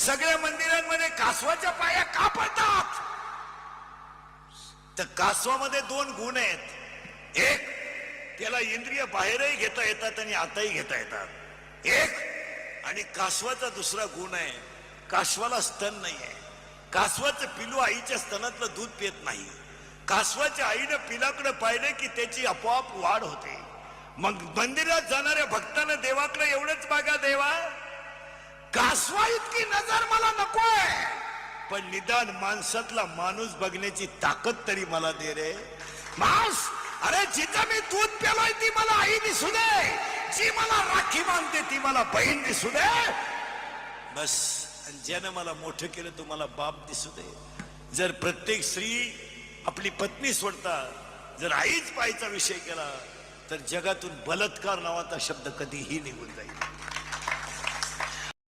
सगळ्या मंदिरांमध्ये कासवाच्या पाया का पडतात? तर कासवामध्ये दोन गुण आहेत. एक, त्याला इंद्रिय बाहेरही घेता येतात आणि आताही घेता येतात. एक, आणि कासवाचा दुसरा गुण आहे, कासवाला स्तन नाही आहे. कासवाचं पिलू आईच्या स्तनातलं दूध पित नाही. कासवाच्या आईने पिलाकडे पाहिले की त्याची आपोआप वाढ होते. मग मंदिरात जाणाऱ्या भक्तांना देवाकडे एवढंच मागा, देवा कासवा इतकी नजर मला नकोय, पण निदान माणसातला माणूस बघण्याची ताकद तरी मला दे रे. मांस, अरे जिथं मी दूध प्यालोय ती मला आई दिसू दे, जी मला राखी मानते ती मला बहीण दिसू दे बस. आणि ज्यानं मला मोठं केलं तो मला बाप दिसू दे. जर प्रत्येक स्त्री आपली पत्नी सोडता जर आईच पाहायचा विषय केला तर जगातून बलात्कार नावाचा शब्द कधीही निघून जाईल.